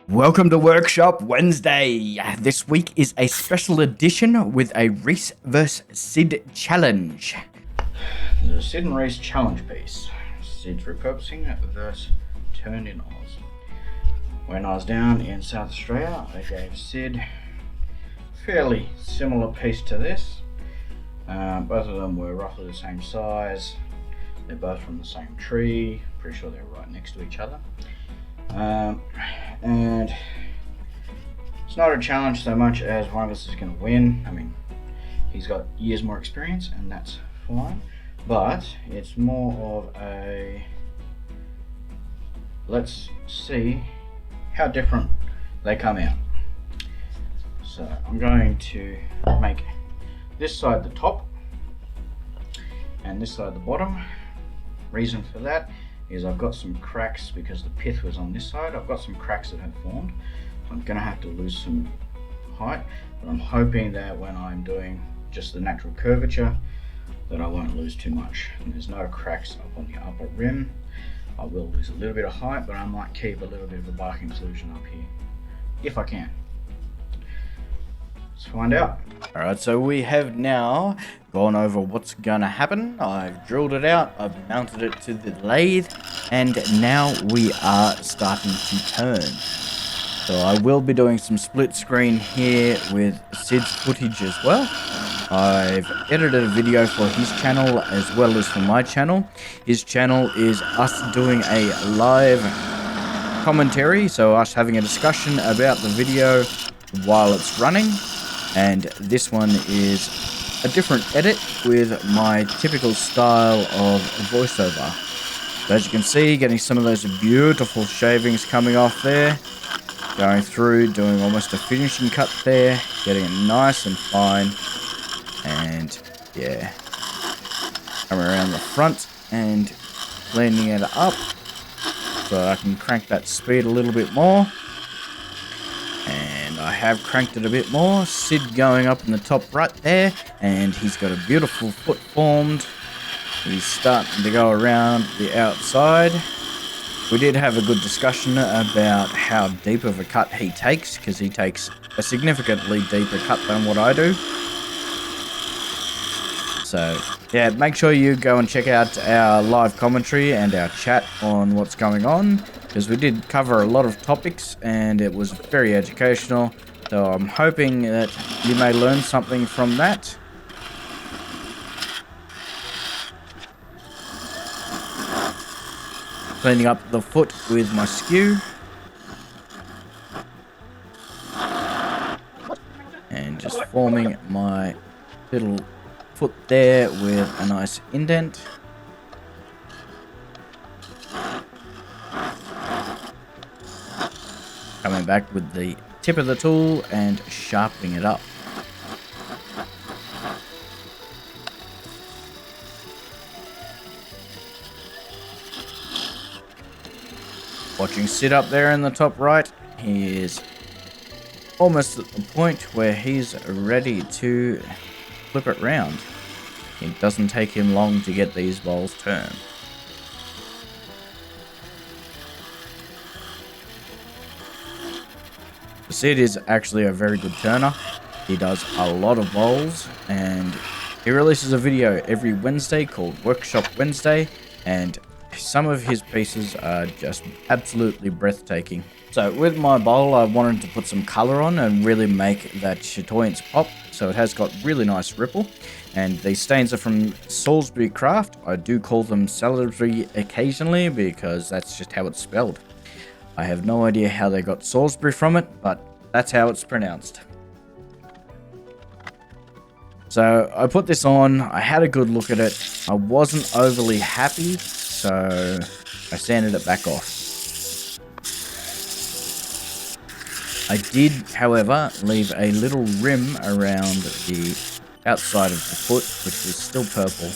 Welcome to Workshop Wednesday. This week is a special edition with a Reese vs. Sid challenge. The Sid and Reese challenge piece. Sid's repurposing versus turned in Oz. When I was down in South Australia, I gave Sid a fairly similar piece to this. Both of them were roughly the same size. They're both from the same tree. Pretty sure they're right next to each other. And it's not a challenge so much as one of us is going to win. I mean, he's got years more experience and that's fine, but it's more of a let's see how different they come out. So I'm going to make this side the top and this side the bottom. Reason for that is I've got some cracks because the pith was on this side. I've got some cracks that have formed, so I'm going to have to lose some height, but I'm hoping that when I'm doing just the natural curvature that I won't lose too much. And there's no cracks up on the upper rim. I will lose a little bit of height, but I might keep a little bit of a bark inclusion up here if I can. Let's find out. Alright, so we have now gone over what's gonna happen. I've drilled it out, I've mounted it to the lathe, and now we are starting to turn. So I will be doing some split screen here with Sid's footage as well. I've edited a video for his channel as well as for my channel. His channel is us doing a live commentary, so us having a discussion about the video while it's running. And this one is a different edit with my typical style of voiceover. So as you can see, getting some of those beautiful shavings coming off there. Going through, doing almost a finishing cut there. Getting it nice and fine. And yeah. Coming around the front and cleaning it up. So I can crank that speed a little bit more. I have cranked it a bit more. Sid going up in the top right there, and he's got a beautiful foot formed. He's starting to go around the outside. We did have a good discussion about how deep of a cut he takes, because he takes a significantly deeper cut than what I do. So yeah, make sure you go and check out our live commentary and our chat on what's going on, because we did cover a lot of topics and it was very educational. So I'm hoping that you may learn something from that. Cleaning up the foot with my skew. And just forming my little foot there with a nice indent. Coming back with the tip of the tool and sharpening it up. Watching Sid up there in the top right, he is almost at the point where he's ready to flip it round. It doesn't take him long to get these bowls turned. Sid is actually a very good turner. He does a lot of bowls, and he releases a video every Wednesday called Workshop Wednesday, and some of his pieces are just absolutely breathtaking. So with my bowl, I wanted to put some color on and really make that chatoyance pop, so it has got really nice ripple. And these stains are from Salisbury Craft. I do call them Salisbury occasionally because that's just how it's spelled. I have no idea how they got Salisbury from it, but that's how it's pronounced. So I put this on, I had a good look at it. I wasn't overly happy, so I sanded it back off. I did, however, leave a little rim around the outside of the foot, which was still purple.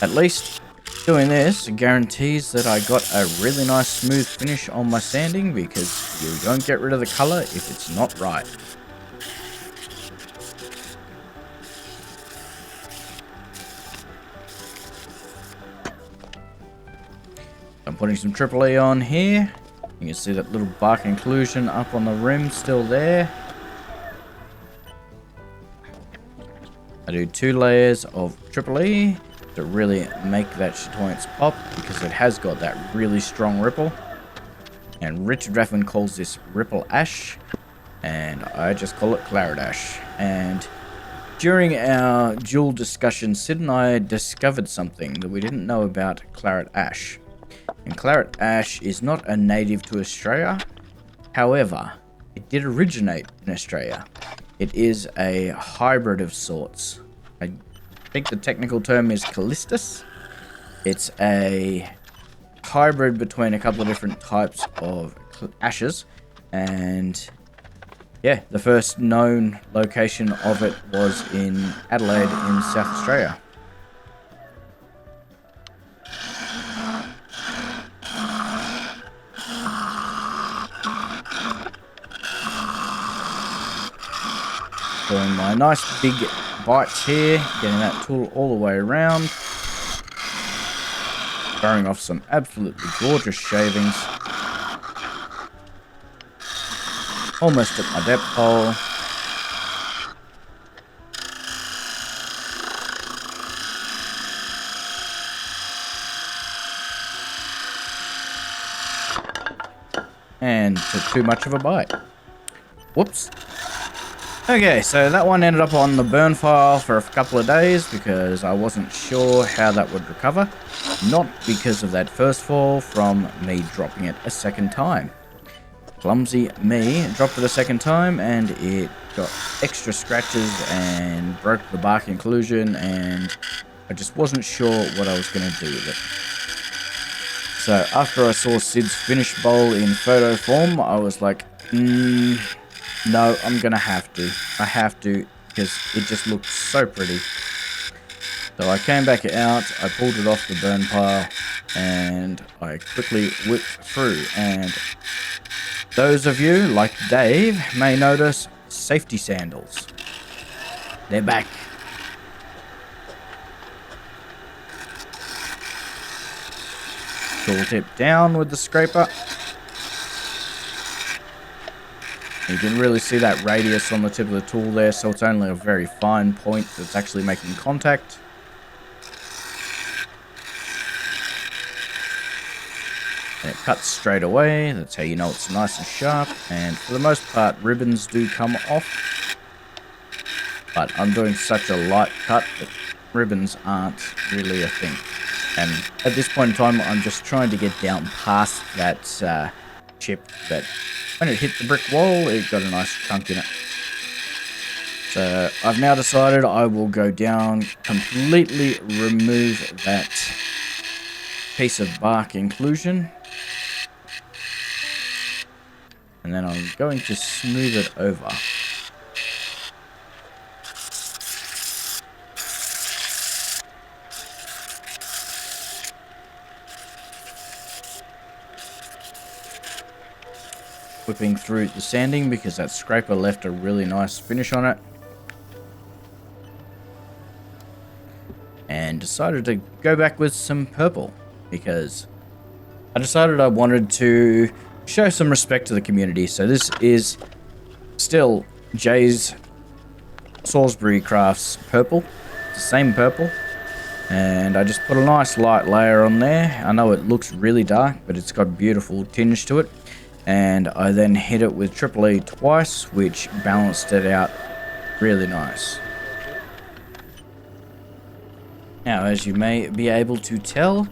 At least doing this guarantees that I got a really nice smooth finish on my sanding, because you don't get rid of the color if it's not right. I'm putting some triple E on here. You can see that little bark inclusion up on the rim still there. I do 2 layers of triple E to really make that chatoyance pop, because it has got that really strong ripple. And Richard Raffin calls this Ripple Ash, and I just call it Claret Ash. And during our duel discussion, Sid and I discovered something that we didn't know about Claret Ash. And Claret Ash is not a native to Australia. However, it did originate in Australia. It is a hybrid of sorts. I think the technical term is Callistus. It's a hybrid between a couple of different types of ashes. And yeah, the first known location of it was in Adelaide in South Australia. Doing my nice big bites here, getting that tool all the way around. Throwing off some absolutely gorgeous shavings. Almost at my depth hole. And took too much of a bite. Whoops. Okay, so that one ended up on the burn file for a couple of days because I wasn't sure how that would recover. Not because of that first fall from me dropping it a second time. Clumsy me dropped it a second time and it got extra scratches and broke the bark inclusion, and I just wasn't sure what I was going to do with it. So after I saw Sid's finished bowl in photo form, I was like, no, I'm gonna have to. I have to, because it just looks so pretty. So I came back out, I pulled it off the burn pile, and I quickly whipped through. And those of you, like Dave, may notice safety sandals. They're back. Tool tip down with the scraper. You can really see that radius on the tip of the tool there, so it's only a very fine point that's actually making contact. And it cuts straight away. That's how you know it's nice and sharp. And for the most part, ribbons do come off. But I'm doing such a light cut that ribbons aren't really a thing. And at this point in time, I'm just trying to get down past that chip that when it hit the brick wall, it got a nice chunk in it. So I've now decided I will go down, completely remove that piece of bark inclusion. And then I'm going to smooth it over. Whipping through the sanding because that scraper left a really nice finish on it. And decided to go back with some purple because I decided I wanted to show some respect to the community. So this is still Jay's Salisbury Crafts purple. It's the same purple. And I just put a nice light layer on there. I know it looks really dark, but it's got a beautiful tinge to it. And I then hit it with triple E twice, which balanced it out really nice. Now, as you may be able to tell,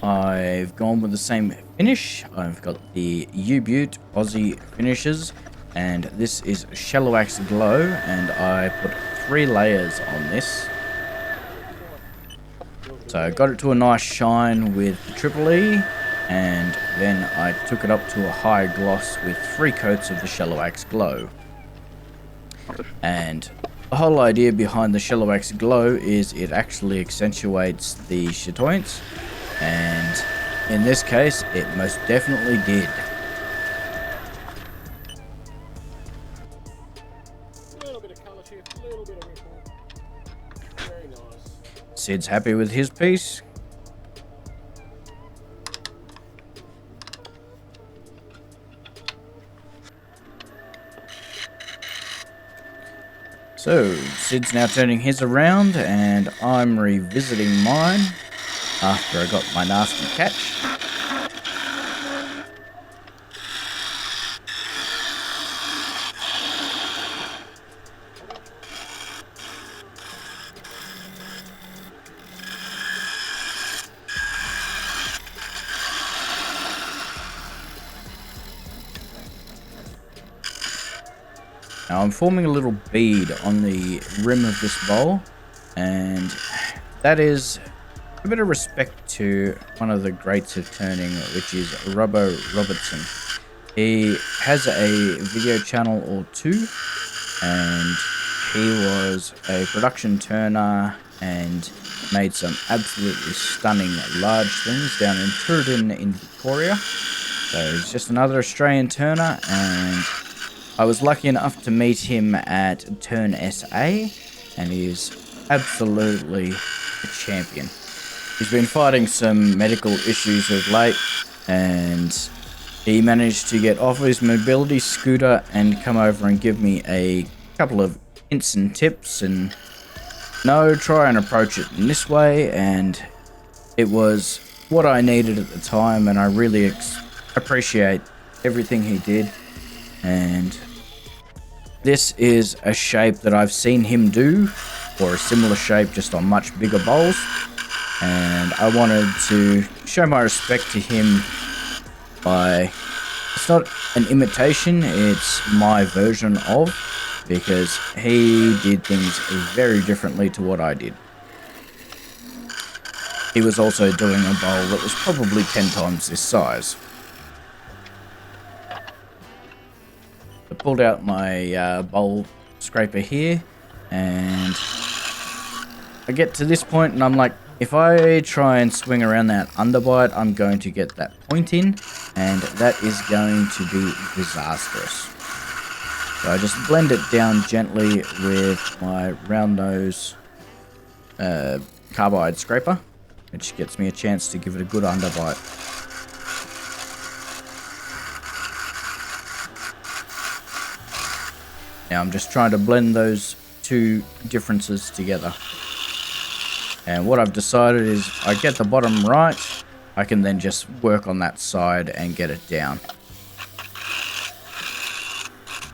I've gone with the same finish. I've got the U-Butte Aussie finishes, and this is Shallow Wax Glow, and I put 3 layers on this. So I got it to a nice shine with the triple E, and then I took it up to a high gloss with 3 coats of the Shallow Wax Glow. And the whole idea behind the Shallow Wax Glow is it actually accentuates the chatoyance, and in this case it most definitely did. Sid's happy with his piece. So, Sid's now turning his around, and I'm revisiting mine after I got my nasty catch. Now I'm forming a little bead on the rim of this bowl, and that is a bit of respect to one of the greats of turning, which is Robbo Robertson. He has a video channel or two, and he was a production turner and made some absolutely stunning large things down in Turton in Victoria. So he's just another Australian turner, and I was lucky enough to meet him at Turn SA, and he's absolutely a champion. He's been fighting some medical issues of late, and he managed to get off his mobility scooter and come over and give me a couple of hints and tips, and no, try and approach it in this way, and it was what I needed at the time, and I really appreciate everything he did. And this is a shape that I've seen him do, or a similar shape just on much bigger bowls, and I wanted to show my respect to him by, it's not an imitation, it's my version of, because he did things very differently to what I did. He was also doing a bowl that was probably 10 times this size. I pulled out my bowl scraper here, and I get to this point and I'm like, if I try and swing around that underbite, I'm going to get that point in, and that is going to be disastrous. So I just blend it down gently with my round nose carbide scraper, which gets me a chance to give it a good underbite. Now I'm just trying to blend those two differences together. And what I've decided is I get the bottom right, I can then just work on that side and get it down.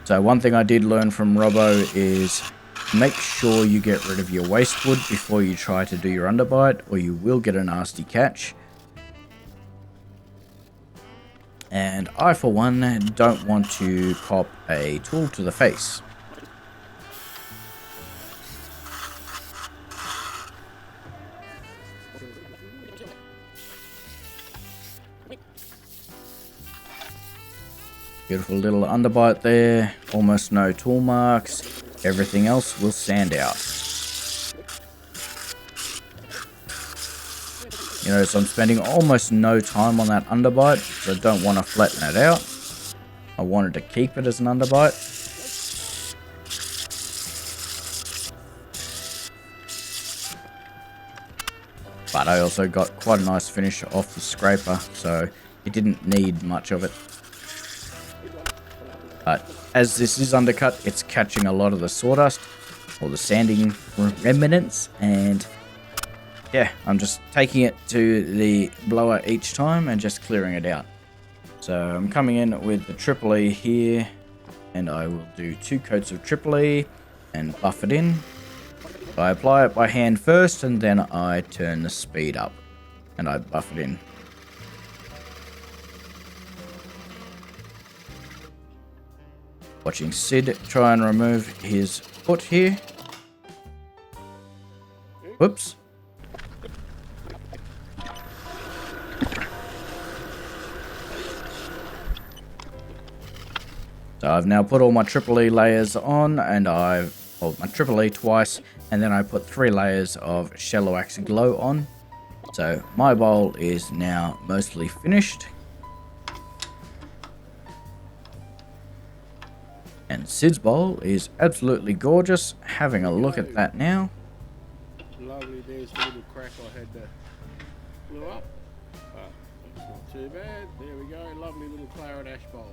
So one thing I did learn from Robbo is make sure you get rid of your waste wood before you try to do your underbite, or you will get a nasty catch. And I, for one, don't want to cop a tool to the face. Beautiful little underbite there, almost no tool marks. Everything else will sand out. You notice I'm spending almost no time on that underbite, so I don't want to flatten it out. I wanted to keep it as an underbite. But I also got quite a nice finish off the scraper, so it didn't need much of it. But as this is undercut, it's catching a lot of the sawdust, or the sanding remnants, and yeah, I'm just taking it to the blower each time and just clearing it out. So I'm coming in with the Triple E here, and I will do 2 coats of Triple E and buff it in. I apply it by hand first, and then I turn the speed up and I buff it in. Watching Sid try and remove his foot here. Whoops. So I've now put all my Triple E layers on, and I've pulled my Triple E twice, and then I put 3 layers of Shallow Axe Glow on. So my bowl is now mostly finished. And Sid's bowl is absolutely gorgeous. Having a look at that now. Lovely, there's a little crack I had to glue up. That's not too bad. There we go, lovely little Claret Ash bowl.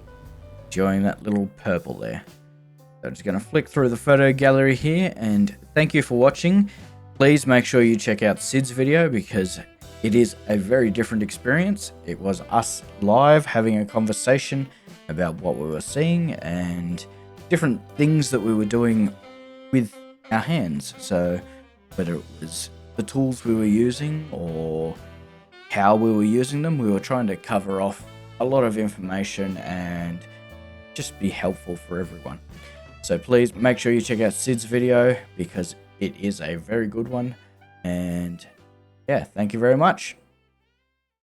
Enjoying that little purple there. So I'm just going to flick through the photo gallery here, and thank you for watching. Please make sure you check out Sid's video because it is a very different experience. It was us live having a conversation about what we were seeing and different things that we were doing with our hands. So whether it was the tools we were using or how we were using them, we were trying to cover off a lot of information and just be helpful for everyone. So please make sure you check out Sid's video because it is a very good one. And yeah, thank you very much.